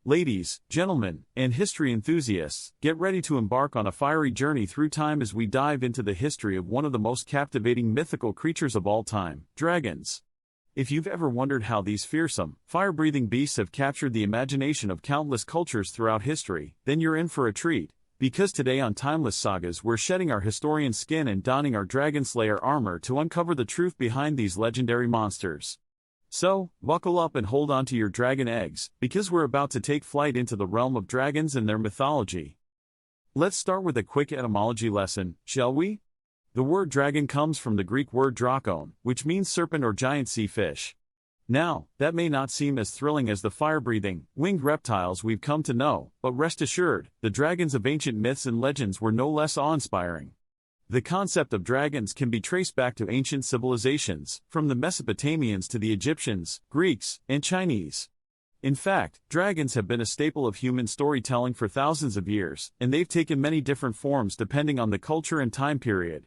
Ladies, gentlemen, and history enthusiasts, get ready to embark on a fiery journey through time as we dive into the history of one of the most captivating mythical creatures of all time, dragons. If you've ever wondered how these fearsome, fire-breathing beasts have captured the imagination of countless cultures throughout history, then you're in for a treat. Because today on Timeless Sagas we're shedding our historian skin and donning our Dragon Slayer armor to uncover the truth behind these legendary monsters. So, buckle up and hold on to your dragon eggs, because we're about to take flight into the realm of dragons and their mythology. Let's start with a quick etymology lesson, shall we? The word dragon comes from the Greek word drakon, which means serpent or giant sea fish. Now, that may not seem as thrilling as the fire-breathing, winged reptiles we've come to know, but rest assured, the dragons of ancient myths and legends were no less awe-inspiring. The concept of dragons can be traced back to ancient civilizations, from the Mesopotamians to the Egyptians, Greeks, and Chinese. In fact, dragons have been a staple of human storytelling for thousands of years, and they've taken many different forms depending on the culture and time period.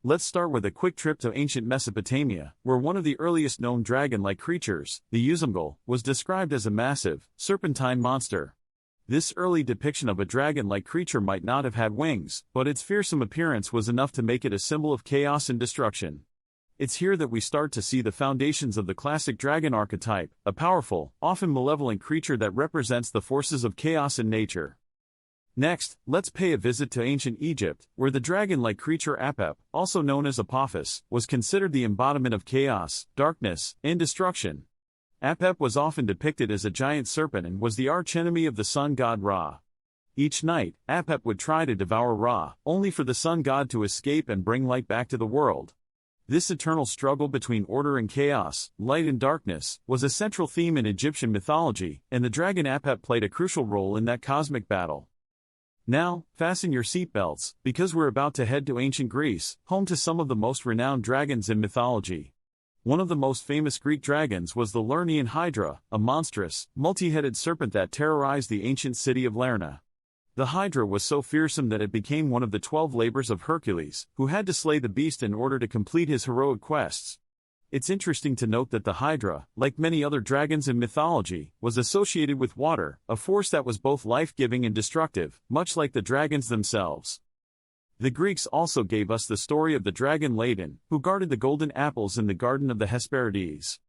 Let's start with a quick trip to ancient Mesopotamia, where one of the earliest known dragon-like creatures, the Uzumgal, was described as a massive, serpentine monster. This early depiction of a dragon-like creature might not have had wings, but its fearsome appearance was enough to make it a symbol of chaos and destruction. It's here that we start to see the foundations of the classic dragon archetype, a powerful, often malevolent creature that represents the forces of chaos in nature. Next, let's pay a visit to ancient Egypt, where the dragon-like creature Apep, also known as Apophis, was considered the embodiment of chaos, darkness, and destruction. Apep was often depicted as a giant serpent and was the archenemy of the sun god Ra. Each night, Apep would try to devour Ra, only for the sun god to escape and bring light back to the world. This eternal struggle between order and chaos, light and darkness, was a central theme in Egyptian mythology, and the dragon Apep played a crucial role in that cosmic battle. Now, fasten your seatbelts, because we're about to head to ancient Greece, home to some of the most renowned dragons in mythology. One of the most famous Greek dragons was the Lernaean Hydra, a monstrous, multi-headed serpent that terrorized the ancient city of Lerna. The Hydra was so fearsome that it became one of the 12 labors of Hercules, who had to slay the beast in order to complete his heroic quests. It's interesting to note that the Hydra, like many other dragons in mythology, was associated with water, a force that was both life-giving and destructive, much like the dragons themselves. The Greeks also gave us the story of the dragon Ladon, who guarded the golden apples in the garden of the Hesperides.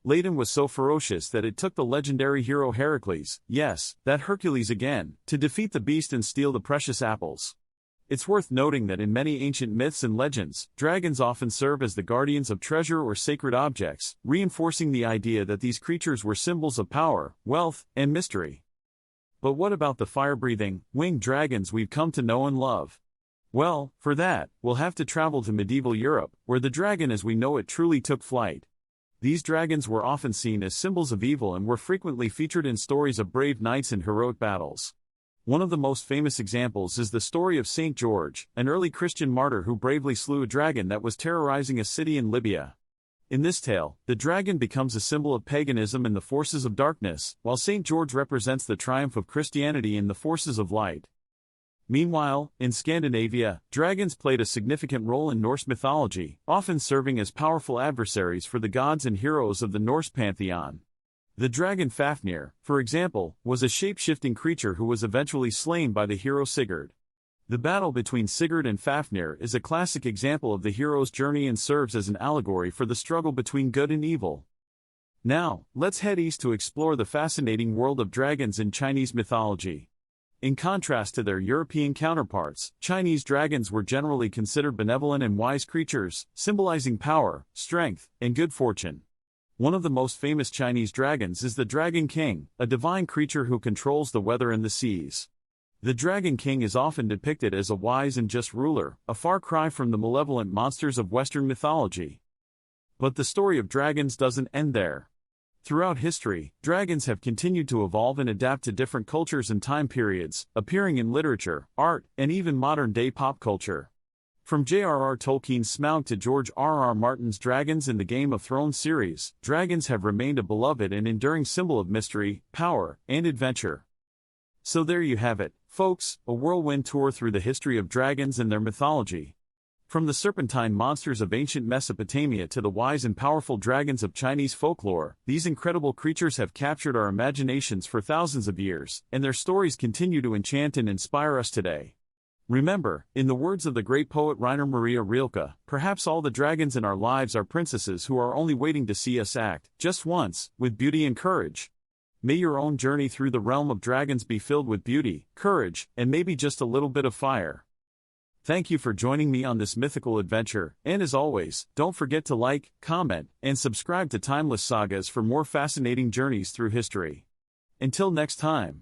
Ladon was so ferocious that it took the legendary hero Heracles, yes, that Hercules again, to defeat the beast and steal the precious apples. It's worth noting that in many ancient myths and legends, dragons often serve as the guardians of treasure or sacred objects, reinforcing the idea that these creatures were symbols of power, wealth, and mystery. But what about the fire-breathing, winged dragons we've come to know and love? Well, for that, we'll have to travel to medieval Europe, where the dragon as we know it truly took flight. These dragons were often seen as symbols of evil and were frequently featured in stories of brave knights and heroic battles. One of the most famous examples is the story of Saint George, an early Christian martyr who bravely slew a dragon that was terrorizing a city in Libya. In this tale, the dragon becomes a symbol of paganism and the forces of darkness, while Saint George represents the triumph of Christianity and the forces of light. Meanwhile, in Scandinavia, dragons played a significant role in Norse mythology, often serving as powerful adversaries for the gods and heroes of the Norse pantheon. The dragon Fafnir, for example, was a shape-shifting creature who was eventually slain by the hero Sigurd. The battle between Sigurd and Fafnir is a classic example of the hero's journey and serves as an allegory for the struggle between good and evil. Now, let's head east to explore the fascinating world of dragons in Chinese mythology. In contrast to their European counterparts, Chinese dragons were generally considered benevolent and wise creatures, symbolizing power, strength, and good fortune. One of the most famous Chinese dragons is the Dragon King, a divine creature who controls the weather and the seas. The Dragon King is often depicted as a wise and just ruler, a far cry from the malevolent monsters of Western mythology. But the story of dragons doesn't end there. Throughout history, dragons have continued to evolve and adapt to different cultures and time periods, appearing in literature, art, and even modern-day pop culture. From J.R.R. Tolkien's Smaug to George R.R. Martin's Dragons in the Game of Thrones series, dragons have remained a beloved and enduring symbol of mystery, power, and adventure. So there you have it, folks, a whirlwind tour through the history of dragons and their mythology. From the serpentine monsters of ancient Mesopotamia to the wise and powerful dragons of Chinese folklore, these incredible creatures have captured our imaginations for thousands of years, and their stories continue to enchant and inspire us today. Remember, in the words of the great poet Rainer Maria Rilke, perhaps all the dragons in our lives are princesses who are only waiting to see us act, just once, with beauty and courage. May your own journey through the realm of dragons be filled with beauty, courage, and maybe just a little bit of fire. Thank you for joining me on this mythical adventure, and as always, don't forget to like, comment, and subscribe to Timeless Sagas for more fascinating journeys through history. Until next time.